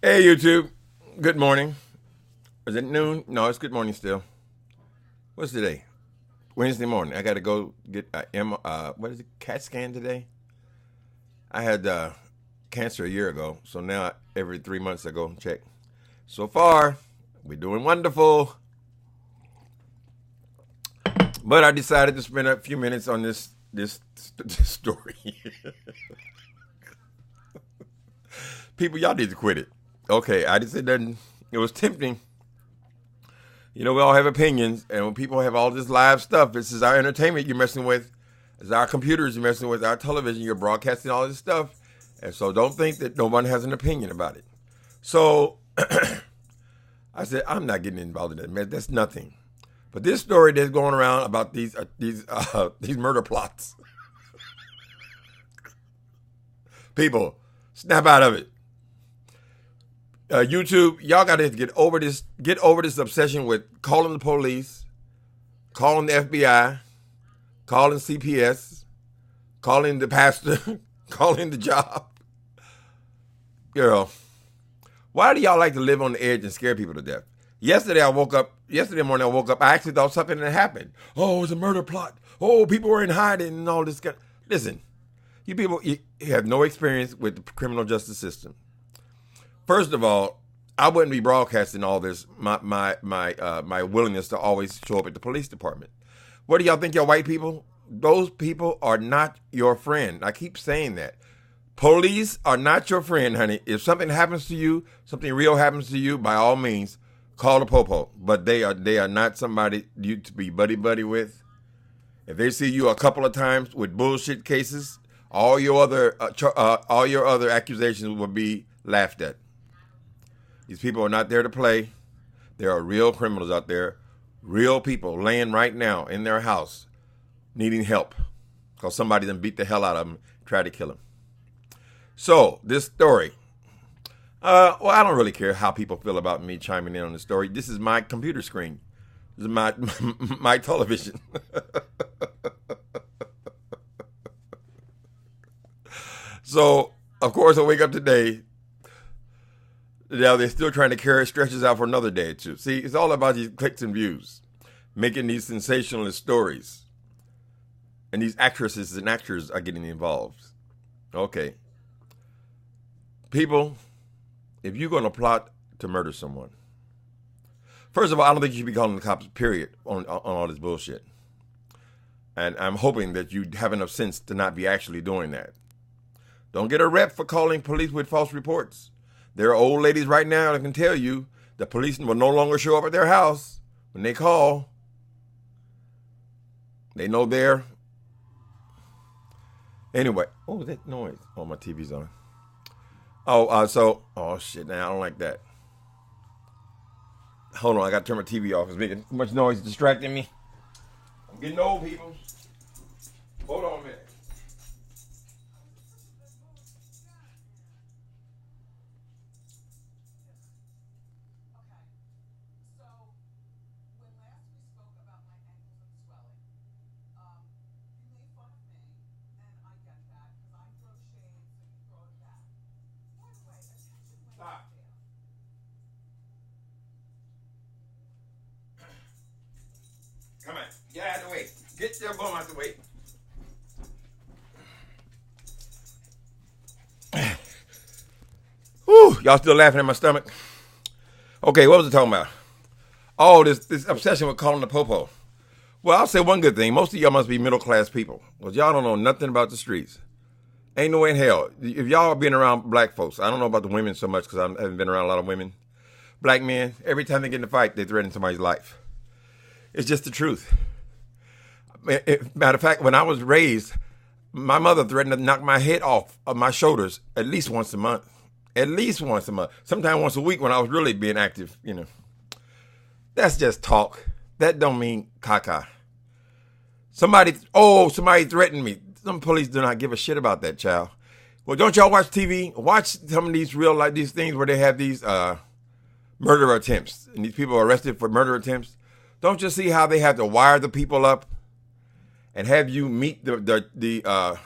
Hey YouTube, good morning. Is it noon? No, it's good morning still. What's today? Wednesday morning. I got to go get what is it? CAT scan today. I had cancer a year ago, so now every 3 months I go check. So far, we're doing wonderful. But I decided to spend a few minutes on this story. People, y'all need to quit it. Okay, I just said that it was tempting. You know, we all have opinions, and when people have all this live stuff, this is our entertainment you're messing with. It's our computers you're messing with, our television, you're broadcasting all this stuff. And so don't think that no one has an opinion about it. So I said, I'm not getting involved in that, man. That's nothing. But this story that's going around about these murder plots. People, snap out of it. YouTube, y'all got to get over this obsession with calling the police, calling the FBI, calling CPS, calling the pastor, calling the job. Girl, why do y'all like to live on the edge and scare people to death? Yesterday morning I woke up, I actually thought something had happened. Oh, it's a murder plot. Oh, people were in hiding and all this. Listen, you people you have no experience with the criminal justice system. First of all, I wouldn't be broadcasting all this, my willingness to always show up at the police department. What do y'all think, y'all white people? Those people are not your friend. I keep saying that. Police are not your friend, honey. If something happens to you, something real happens to you, by all means, call the popo. But they are not somebody you to be buddy with. If they see you a couple of times with bullshit cases, all your other accusations will be laughed at. These people are not there to play. There are real criminals out there, real people laying right now in their house needing help because somebody done beat the hell out of them, tried to kill them. So, this story. Well, I don't really care how people feel about me chiming in on the story. This is my computer screen. This is my television. So, of course, I wake up today. Now they're still trying to carry stretches out for another day or two. See, it's all about these clicks and views, making these sensationalist stories. And these actresses and actors are getting involved. Okay. People, if you're going to plot to murder someone, first of all, I don't think you should be calling the cops, period, on all this bullshit. And I'm hoping that you have enough sense to not be actually doing that. Don't get a rep for calling police with false reports. There are old ladies right now that can tell you the police will no longer show up at their house when they call. They know they're... Anyway. Oh, that noise. Oh, my TV's on. Oh, shit, now I don't like that. Hold on, I got to turn my TV off. It's making too much noise, distracting me. I'm getting old, people. Hold on a minute. Stop. Come on. Get out of the way. Get your bum out the way. Whew, y'all still laughing at my stomach? Okay, what was I talking about? Oh, this obsession with calling the popo. Well, I'll say one good thing. Most of y'all must be middle class people. Because y'all don't know nothing about the streets. Ain't no way in hell. If y'all been around black folks, I don't know about the women so much because I haven't been around a lot of women. Black men, every time they get in a fight, they threaten somebody's life. It's just the truth. Matter of fact, when I was raised, my mother threatened to knock my head off of my shoulders at least once a month. At least once a month. Sometimes once a week when I was really being active, you know. That's just talk. That don't mean caca. Somebody threatened me. Some police do not give a shit about that, child. Well, don't y'all watch TV? Watch some of these these things where they have these murder attempts. And these people are arrested for murder attempts. Don't you see how they have to wire the people up and have you meet the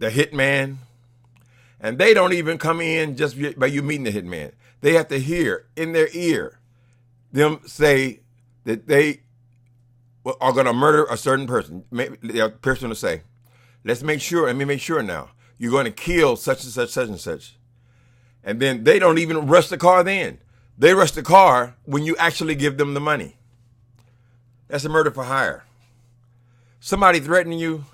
hitman And they don't even come in just by you meeting the hitman. They have to hear in their ear them say that they are going to murder a certain person. Maybe the person will say, let me make sure now. You're going to kill such and such, such and such. And then they don't even rush the car then. They rush the car when you actually give them the money. That's a murder for hire. Somebody threatening you.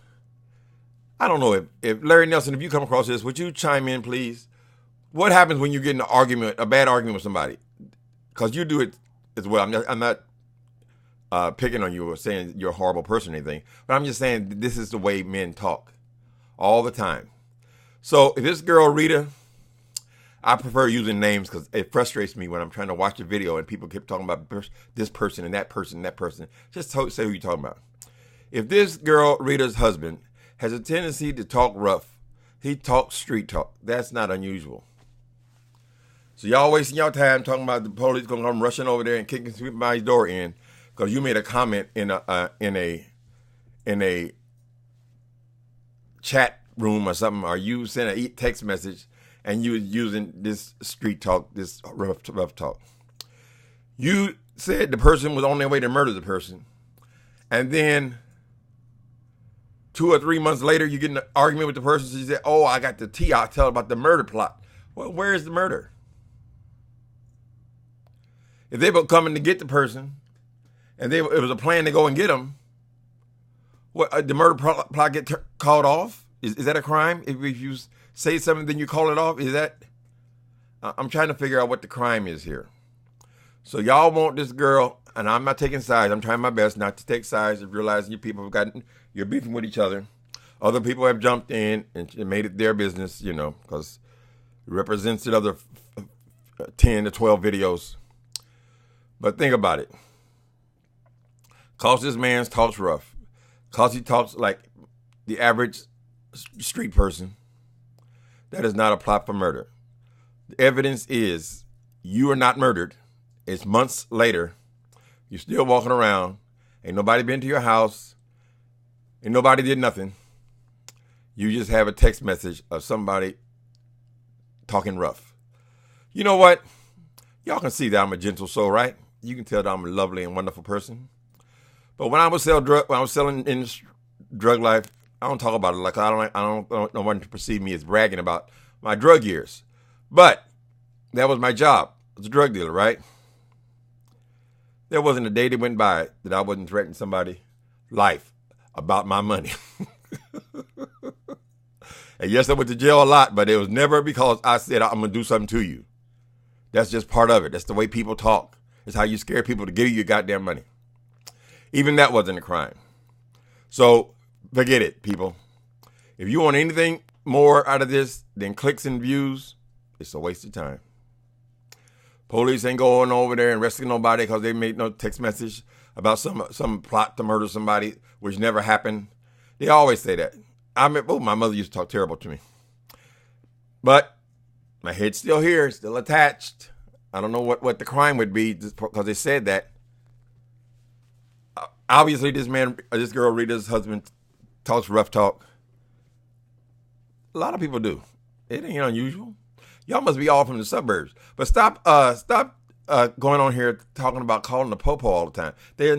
I don't know if Larry Nelson, if you come across this, would you chime in, please? What happens when you get in an argument, a bad argument with somebody? Because you do it as well. I'm not picking on you or saying you're a horrible person or anything, but I'm just saying this is the way men talk all the time. So if this girl, Rita, I prefer using names because it frustrates me when I'm trying to watch a video and people keep talking about this person and that person and that person. Just say who you're talking about. If this girl, Rita's husband, has a tendency to talk rough, he talks street talk. That's not unusual. So y'all wasting your time talking about the police going to come rushing over there and kicking somebody's door in because you made a comment in a chat room or something, or you sent a text message and you was using this street talk, this rough talk. You said the person was on their way to murder the person, and then 2 or 3 months later, you get in an argument with the person. So you say, oh, I got the tea. I'll tell about the murder plot. Well, where is the murder? If they were coming to get the person and it was a plan to go and get them, what, the murder plot get called off? Is that a crime? If you say something, then you call it off? Is that? I'm trying to figure out what the crime is here. So y'all want this girl, and I'm not taking sides. I'm trying my best not to take sides of realizing you people have gotten, you're beefing with each other. Other people have jumped in and made it their business, because it represents the other 10 to 12 videos. But think about it. Cause this man talks rough. Cause he talks like the average street person. That is not a plot for murder. The evidence is you are not murdered. It's months later. You're still walking around. Ain't nobody been to your house. Ain't nobody did nothing. You just have a text message of somebody talking rough. You know what? Y'all can see that I'm a gentle soul, right? You can tell that I'm a lovely and wonderful person. But when I was selling in drug life, I don't talk about it like I don't want to perceive me as bragging about my drug years. But that was my job. I was a drug dealer, right? There wasn't a day that went by that I wasn't threatening somebody's life about my money. And yes, I went to jail a lot, but it was never because I said I'm going to do something to you. That's just part of it. That's the way people talk. It's how you scare people to give you your goddamn money. Even that wasn't a crime. So forget it, people. If you want anything more out of this than clicks and views, it's a waste of time. Police ain't going over there and arresting nobody because they made no text message about some plot to murder somebody, which never happened. They always say that. My mother used to talk terrible to me. But my head's still here, still attached. I don't know what the crime would be because they said that. Obviously, this girl, Rita's husband, talks rough talk. A lot of people do. It ain't unusual. Y'all must be all from the suburbs. But stop going on here talking about calling the popo all the time. They're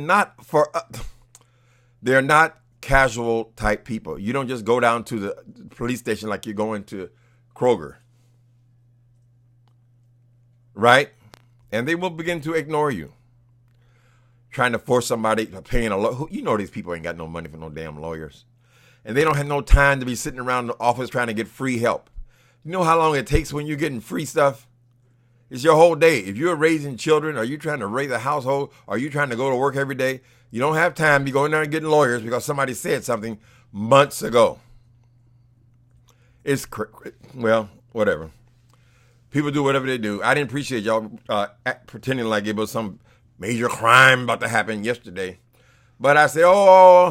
not casual type people. You don't just go down to the police station like you're going to Kroger. Right? And they will begin to ignore you. Trying to force somebody to paying a lawyer. These people ain't got no money for no damn lawyers. And they don't have no time to be sitting around the office trying to get free help. You know how long it takes when you're getting free stuff? It's your whole day. If you're raising children, or you trying to raise a household, or you trying to go to work every day, you don't have time to be going there and getting lawyers because somebody said something months ago. It's, well, whatever. People do whatever they do. I didn't appreciate y'all pretending like it was some major crime about to happen yesterday. But I said,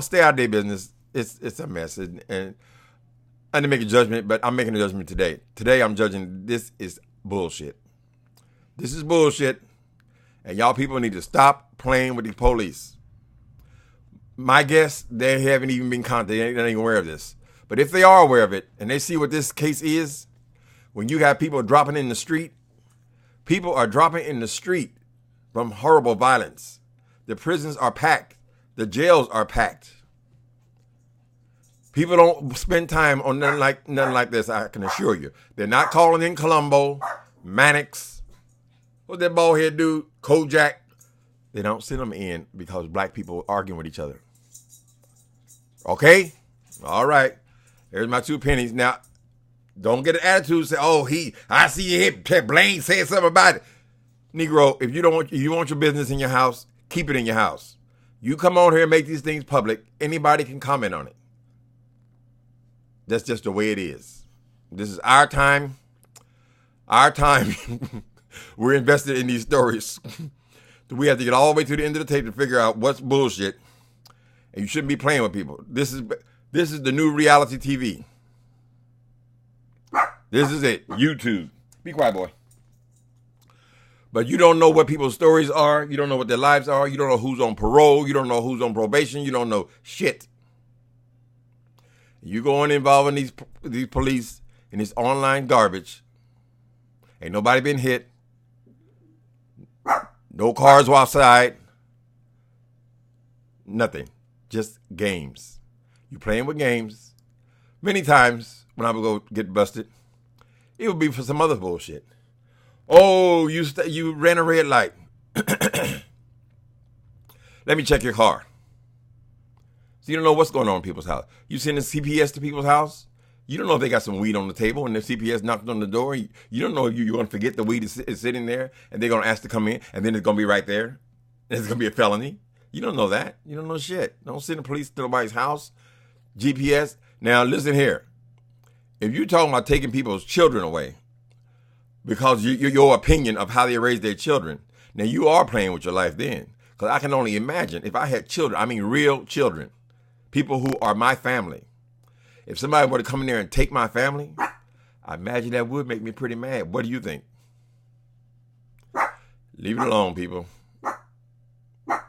stay out of their business. It's a mess. And I didn't make a judgment, but I'm making a judgment today. Today I'm judging this is bullshit. This is bullshit. And y'all people need to stop playing with these police. My guess, they haven't even been contacted. They're not even aware of this. But if they are aware of it and they see what this case is, when you have people dropping in the street, people are dropping in the street from horrible violence. The prisons are packed. The jails are packed. People don't spend time on nothing like this, I can assure you. They're not calling in Colombo, Mannix, what's that bald head dude, Kojak. They don't send them in because black people are arguing with each other. Okay? All right. Here's my 2 pennies. Now, don't get an attitude, say, oh, I see you here, Blaine said something about it. Negro, if you want your business in your house, keep it in your house. You come on here and make these things public, anybody can comment on it. That's just the way it is. This is our time. Our time. We're invested in these stories. We have to get all the way to the end of the tape to figure out what's bullshit. And you shouldn't be playing with people. This is the new reality TV. This is it. YouTube. Be quiet, boy. But you don't know what people's stories are. You don't know what their lives are. You don't know who's on parole. You don't know who's on probation. You don't know shit. You go on involving these police in this online garbage. Ain't nobody been hit. No cars outside. Nothing. Just games. You playing with games. Many times when I would go get busted, it would be for some other bullshit. Oh, you ran a red light. Let me check your car. So you don't know what's going on in people's house. You send a CPS to people's house. You don't know if they got some weed on the table and the CPS knocked on the door. You don't know if you're going to forget the weed is sitting there and they're going to ask to come in and then it's going to be right there. And it's going to be a felony. You don't know that. You don't know shit. Don't send the police to nobody's house. GPS. Now, listen here. If you're talking about taking people's children away because your opinion of how they raise their children, now you are playing with your life then. Because I can only imagine if I had children, I mean real children, people who are my family. If somebody were to come in there and take my family, I imagine that would make me pretty mad. What do you think? Leave it alone, people.